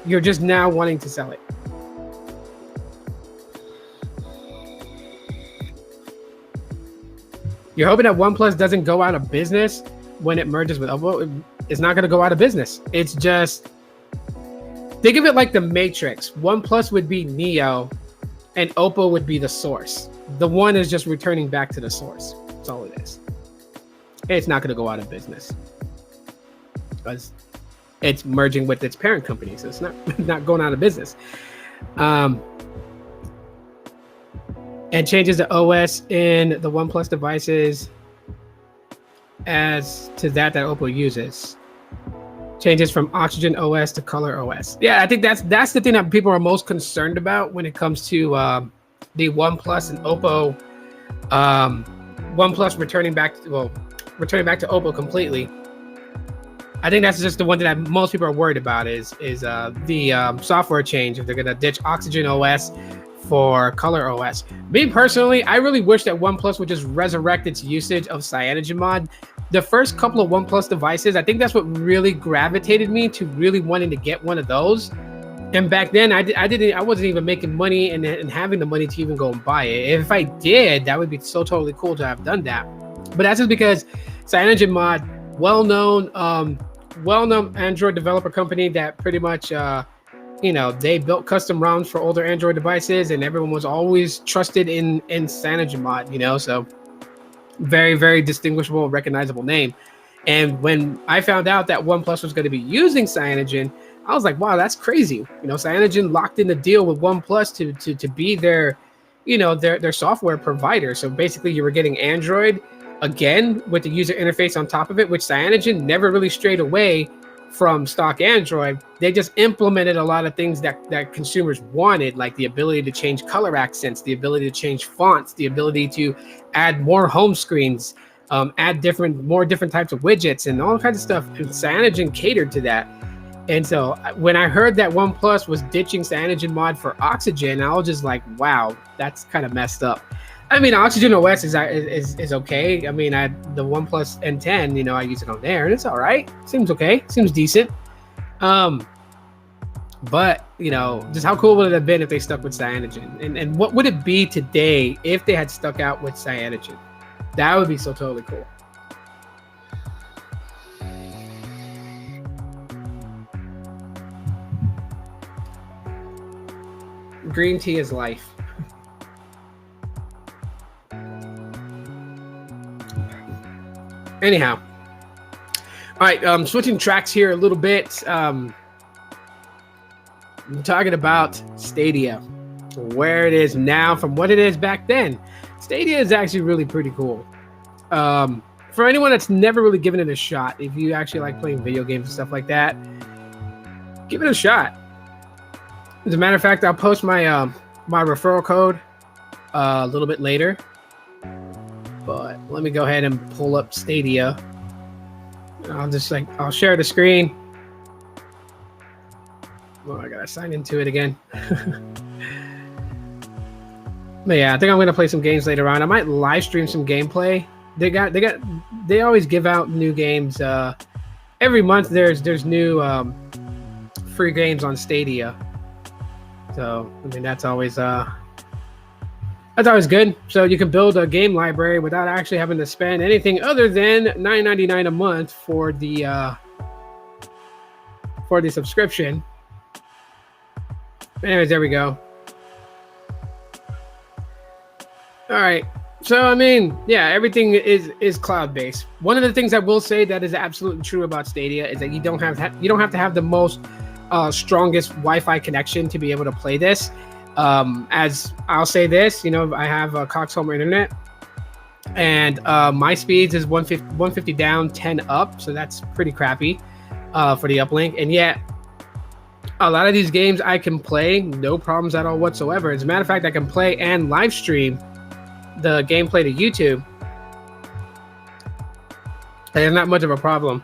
you're just now wanting to sell it. You're hoping that OnePlus doesn't go out of business when it merges with Oppo. It's not going to go out of business. It's just, think of it like the Matrix. OnePlus would be Neo and Oppo would be the source. The one is just returning back to the source. That's all it is. It's not going to go out of business. because it's merging with its parent company, so it's not going out of business. And changes the OS in the OnePlus devices as to that Oppo uses. Changes from Oxygen OS to Color OS. Yeah, I think that's the thing that people are most concerned about when it comes to the OnePlus and Oppo. OnePlus returning back to Oppo completely. I think that's just the one that most people are worried about is the software change, if they're gonna ditch Oxygen OS for Color OS. Me personally, I really wish that OnePlus would just resurrect its usage of CyanogenMod. The first couple of OnePlus devices, I think that's what really gravitated me to really wanting to get one of those. And back then, I wasn't even making money and having the money to even go and buy it. If I did, that would be so totally cool to have done that. But that's just because CyanogenMod, well-known Android developer company that pretty much, they built custom ROMs for older Android devices, and everyone was always trusted in CyanogenMod, so very, very distinguishable, recognizable name. And when I found out that OnePlus was going to be using Cyanogen, I was like, wow, that's crazy. Cyanogen locked in the deal with OnePlus to be their software provider. So basically you were getting Android again with the user interface on top of it, which Cyanogen never really strayed away from stock Android. They just implemented a lot of things that consumers wanted, like the ability to change color accents, the ability to change fonts, the ability to add more home screens, add more different types of widgets and all kinds of stuff. And Cyanogen catered to that. And so when I heard that OnePlus was ditching CyanogenMod for Oxygen, I was just like, wow, that's kind of messed up. I mean, Oxygen OS is okay. I mean, the OnePlus N10, I use it on there, and it's all right. Seems okay. Seems decent. But just how cool would it have been if they stuck with Cyanogen? And what would it be today if they had stuck out with Cyanogen? That would be so totally cool. Green tea is life. Anyhow, all right. Switching tracks here a little bit. I'm talking about Stadia, where it is now from what it is back then. Stadia is actually really pretty cool. For anyone that's never really given it a shot, if you actually like playing video games and stuff like that, give it a shot. As a matter of fact, I'll post my my referral code a little bit later. But let me go ahead and pull up Stadia. I'll share the screen. Oh, I gotta sign into it again. But yeah, I think I'm gonna play some games later on. I might live stream some gameplay. They always give out new games. Every month there's new free games on Stadia. So I mean that's always good. So you can build a game library without actually having to spend anything other than $9.99 a month for the subscription. Anyways, there we go. All right. So I mean, yeah, everything is cloud-based. One of the things I will say that is absolutely true about Stadia is that you don't have to have the most strongest Wi-Fi connection to be able to play this. As I'll say this, I have a Cox Home Internet, and my speeds is 150 down, 10 up, so that's pretty crappy for the uplink. And yet, a lot of these games I can play no problems at all whatsoever. As a matter of fact, I can play and live stream the gameplay to YouTube, and it's not much of a problem.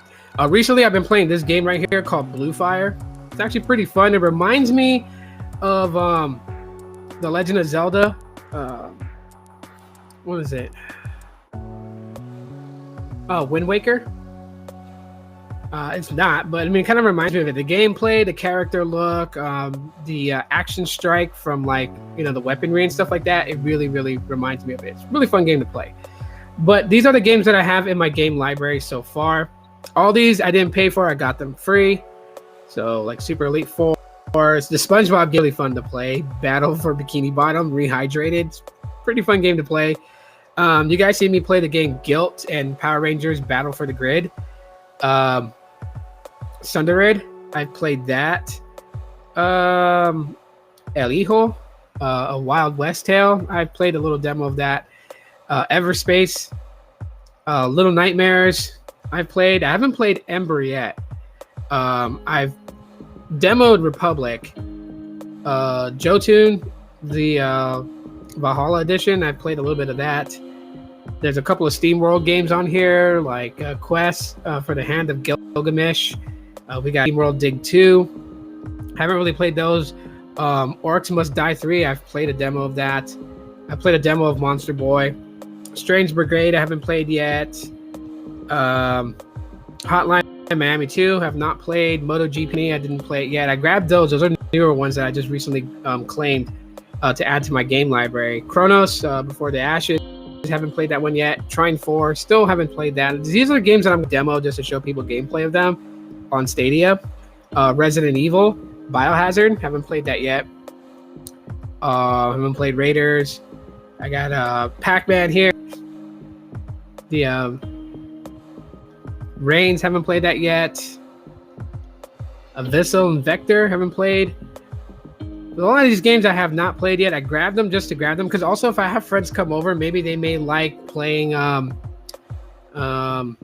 Recently, I've been playing this game right here called Blue Fire. It's actually pretty fun. It reminds me of The Legend of Zelda. What is it? Oh, Wind Waker? It's not, but I mean, it kind of reminds me of it. The gameplay, the character look, the action strike from the weaponry and stuff like that. It really, really reminds me of it. It's a really fun game to play. But these are the games that I have in my game library so far. All these I didn't pay for. I got them free. So like Super Elite 4. Or the SpongeBob really fun to play. Battle for Bikini Bottom, Rehydrated. It's pretty fun game to play. You guys see me play the game Guilt and Power Rangers Battle for the Grid. Sundered, I've played that. El Hijo, a Wild West Tale. I played a little demo of that. Everspace, Little Nightmares. I haven't played Ember yet. I've demoed Republic. Jotun, the Valhalla edition. I played a little bit of that. There's a couple of Steam World games on here, like Quest for the Hand of Gilgamesh. We got Steam World Dig 2. Haven't really played those. Orcs Must Die 3. I've played a demo of that. I played a demo of Monster Boy. Strange Brigade. I haven't played yet. Hotline Miami 2. Have not played. MotoGP. I didn't play it yet. I grabbed those. Those are newer ones that I just recently claimed to add to my game library. Chronos, Before the Ashes. Haven't played that one yet. Trine 4. Still haven't played that. These are games that I'm demo just to show people gameplay of them on Stadia. Resident Evil. Biohazard. Haven't played that yet. Haven't played Raiders. I got Pac-Man here. The Reigns, haven't played that yet. Abyssal and Vector, haven't played. A lot of these games I have not played yet. I grabbed them just to grab them because also if I have friends come over, maybe they may like playing. I don't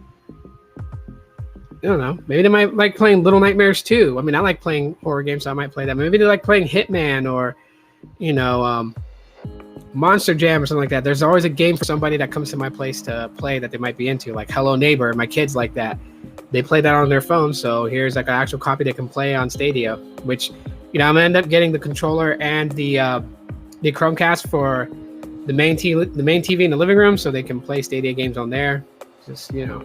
know. Maybe they might like playing Little Nightmares 2. I mean, I like playing horror games, so I might play that. Maybe they like playing Hitman or, Monster Jam or something like that. There's always a game for somebody that comes to my place to play that they might be into, like Hello Neighbor. My kids like that. They play that on their phone, so here's like an actual copy they can play on Stadia, which, I'm gonna end up getting the controller and the Chromecast for the main TV in the living room, so they can play Stadia games on there. Just yeah,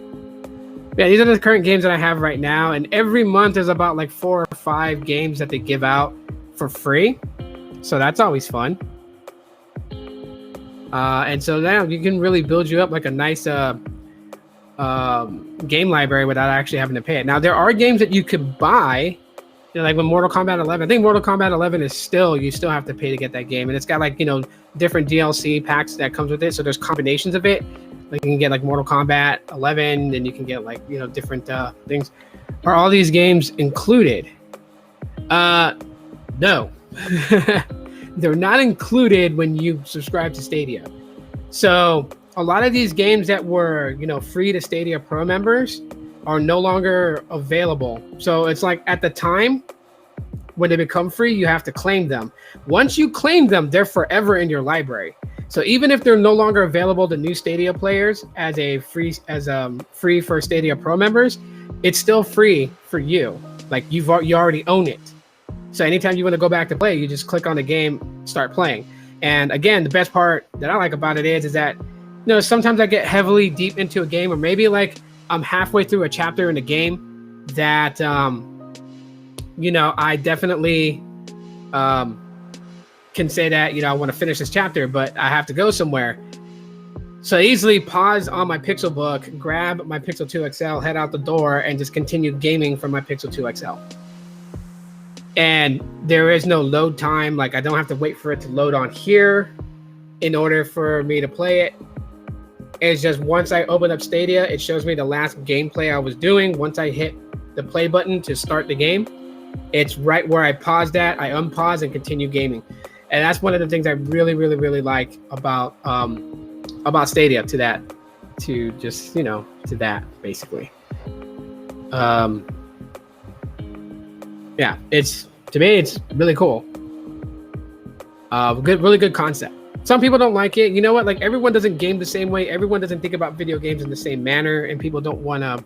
these are the current games that I have right now, and every month there's about like 4 or 5 games that they give out for free, so that's always fun. And so now you can really build you up like a nice game library without actually having to pay it. Now there are games that you could buy. Like when Mortal Kombat 11, I think Mortal Kombat 11 is you still have to pay to get that game. And it's got like, different DLC packs that comes with it. So there's combinations of it. Like you can get like Mortal Kombat 11, and you can get like, different things. Are all these games included? No. They're not included when you subscribe to Stadia. So a lot of these games that were, free to Stadia Pro members are no longer available. So it's like at the time when they become free, you have to claim them. Once you claim them, they're forever in your library. So even if they're no longer available to new Stadia players as free for Stadia Pro members, it's still free for you. Like you already own it. So anytime you want to go back to play, you just click on the game, start playing. And again, the best part that I like about it is that, sometimes I get heavily deep into a game, or maybe like I'm halfway through a chapter in a game that, I definitely can say that, I want to finish this chapter, but I have to go somewhere. So I easily pause on my Pixelbook, grab my Pixel 2 XL, head out the door, and just continue gaming from my Pixel 2 XL. And there is no load time. Like I don't have to wait for it to load on here in order for me to play it. It's just once I open up Stadia, it shows me the last gameplay I was doing. Once I hit the play button to start the game, it's right where I paused at. I unpause and continue gaming. And that's one of the things I really, really, really like about Stadia to that basically. Yeah, to me, it's really cool. Really good concept. Some people don't like it. You know what? Like everyone doesn't game the same way. Everyone doesn't think about video games in the same manner, and people don't want to.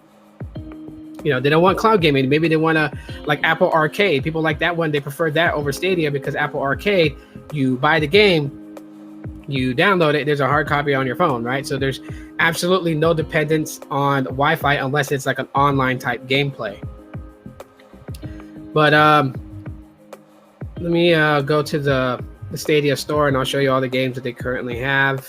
They don't want cloud gaming. Maybe they want to like Apple Arcade. People like that one. They prefer that over Stadia because Apple Arcade, you buy the game, you download it. There's a hard copy on your phone, right? So there's absolutely no dependence on Wi-Fi unless it's like an online type gameplay. But let me go to the Stadia store and I'll show you all the games that they currently have.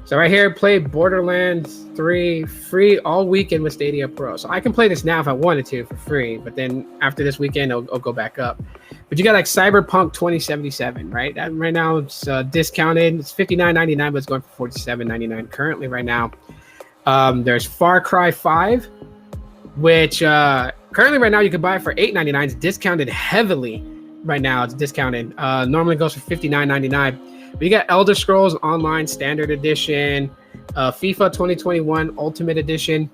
So right here, play Borderlands 3 free all weekend with Stadia Pro. So I can play this now if I wanted to for free, but then after this weekend, it'll go back up. But you got like Cyberpunk 2077, right? That right now it's discounted. It's $59.99, but it's going for $47.99 currently right now. There's Far Cry 5. which currently right now you can buy it for $8.99. It's discounted heavily right now. It's discounted. Normally goes for $59.99. But you got Elder Scrolls Online Standard Edition, FIFA 2021 Ultimate Edition.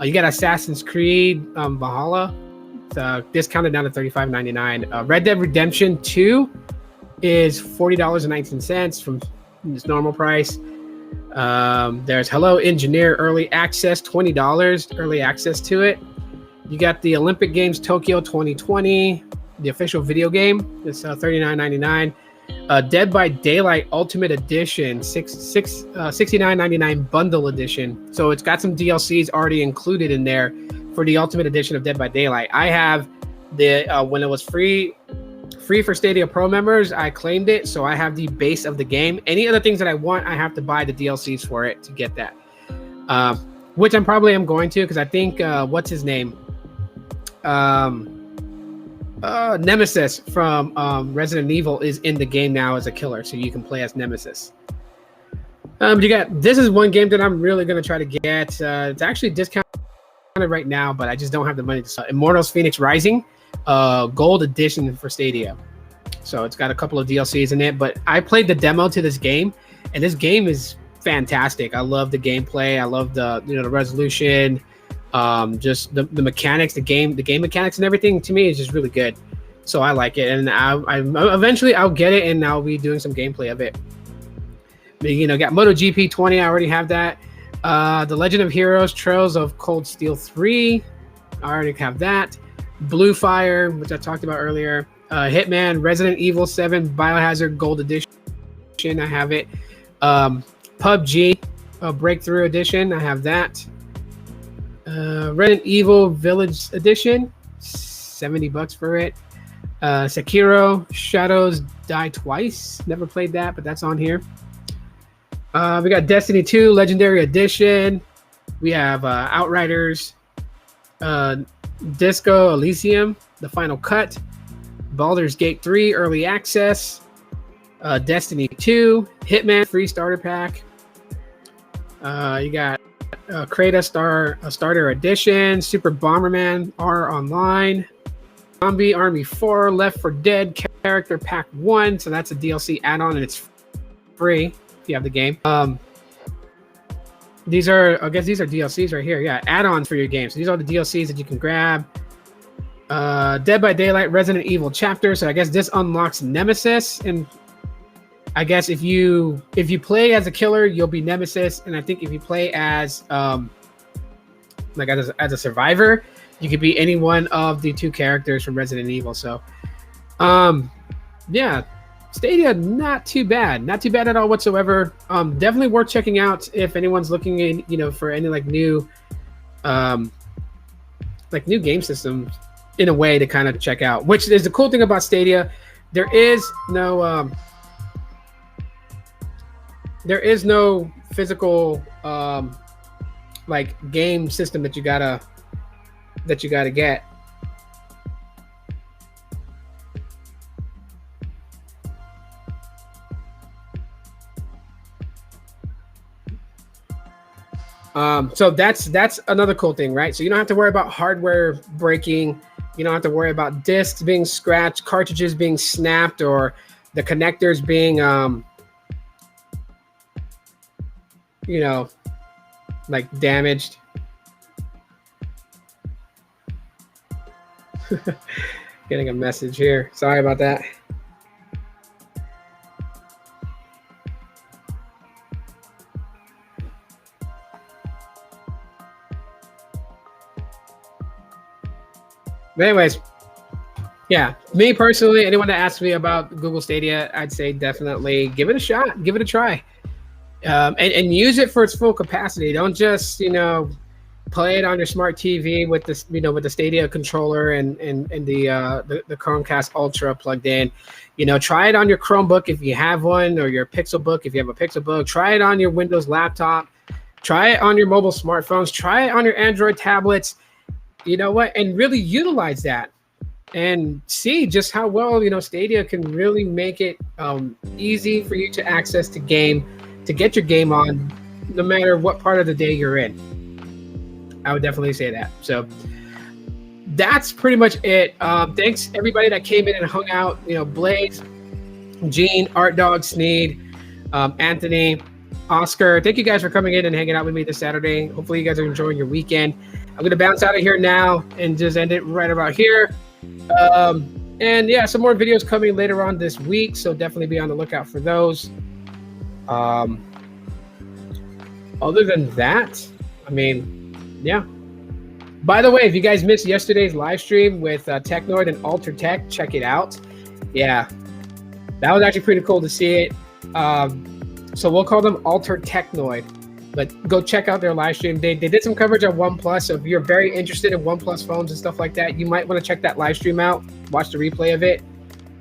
You got Assassin's Creed Valhalla. It's discounted down to $35.99. Red Dead Redemption 2 is $40.19 from its normal price. There's Hello Engineer Early Access, $20 early access to it. You got the Olympic Games Tokyo 2020, the official video game. It's $39.99. Dead by Daylight Ultimate Edition, $69.99 bundle edition. So it's got some DLCs already included in there for the Ultimate Edition of Dead by Daylight. I have the when it was free for Stadia Pro members, I claimed it, so I have the base of the game. Any other things that I want, I have to buy the DLCs for it to get that. Which I'm probably am going to, because I think what's his name? Nemesis from Resident Evil is in the game now as a killer, so you can play as Nemesis. This is one game that I'm really gonna try to get. It's actually discounted right now, but I just don't have the money to sell. Immortals Phoenix Rising, gold edition for Stadia. So it's got a couple of DLCs in it, but I played the demo to this game, and this game is fantastic. I love the gameplay. I love the the resolution. Just the mechanics, the game mechanics and everything to me is just really good. So I like it, and I eventually I'll get it, and I'll be doing some gameplay of it. But, got MotoGP 20. I already have that. The Legend of Heroes Trails of Cold Steel 3. I already have that. Blue Fire, which I talked about earlier. Hitman, Resident Evil 7 Biohazard Gold Edition. I have it. PUBG Breakthrough Edition. I have that. Resident Evil Village Edition, $70 for it. Sekiro Shadows Die Twice. Never played that, but that's on here. We got Destiny 2 Legendary Edition. We have Outriders, Disco Elysium, The Final Cut, Baldur's Gate 3 Early Access, Destiny 2, Hitman Free Starter Pack. You got Kratos Starter Edition, Super Bomberman R Online, Zombie Army 4, Left 4 Dead Character Pack 1. So that's a DLC add-on, and it's free if you have the game. These are DLCs right here. Yeah, add-ons for your game. So these are the DLCs that you can grab. Dead by Daylight Resident Evil Chapter. So I guess this unlocks Nemesis, and I guess if you play as a killer, you'll be Nemesis, and I think if you play as as a survivor, you could be any one of the two characters from Resident Evil. So, yeah, Stadia not too bad at all whatsoever. Definitely worth checking out if anyone's looking in, for any new game systems in a way to kind of check out. Which is the cool thing about Stadia. There is no physical game system that you gotta get. So that's another cool thing, right? So you don't have to worry about hardware breaking. You don't have to worry about discs being scratched, cartridges being snapped, or the connectors being damaged. Getting a message here. Sorry about that. But anyways, yeah, me personally, anyone that asks me about Google Stadia, I'd say definitely give it a shot, give it a try. And use it for its full capacity. Don't just play it on your smart TV with this with the Stadia controller and the Chromecast Ultra plugged in. Try it on your Chromebook if you have one, or your Pixelbook if you have a Pixelbook. Try it on your Windows laptop. Try it on your mobile smartphones. Try it on your Android tablets. And really utilize that and see just how well Stadia can really make it easy for you to access to get your game on, no matter what part of the day you're in. I would definitely say that. So that's pretty much it. Thanks everybody that came in and hung out. You know, Blaze, Gene, Art Dog, Sneed, Anthony, Oscar. Thank you guys for coming in and hanging out with me this Saturday. Hopefully you guys are enjoying your weekend. I'm going to bounce out of here now and just end it right about here. And yeah, some more videos coming later on this week, so definitely be on the lookout for those. Other than that, I mean, yeah. By the way, if you guys missed yesterday's live stream with Technoid and Alter Tech, check it out. Yeah, that was actually pretty cool to see it. So we'll call them Alter Technoid, but go check out their live stream. They did some coverage on OnePlus, so if you're very interested in OnePlus phones and stuff like that, you might want to check that live stream out, watch the replay of it,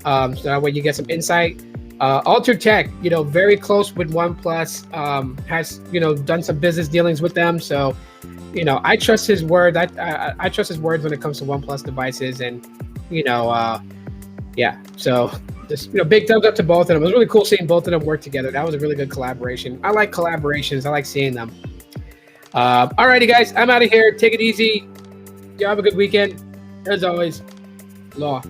so that way you get some insight. Alter Tech, you know, very close with OnePlus, has, you know, done some business dealings with them, so you know, I trust his word. I trust his words when it comes to OnePlus devices, and you know, yeah. So just, you know, big thumbs up to both of them. It was really cool seeing both of them work together. That was a really good collaboration. I like collaborations. I like seeing them. Alrighty, guys, I'm out of here. Take it easy. You have a good weekend. As always, Law.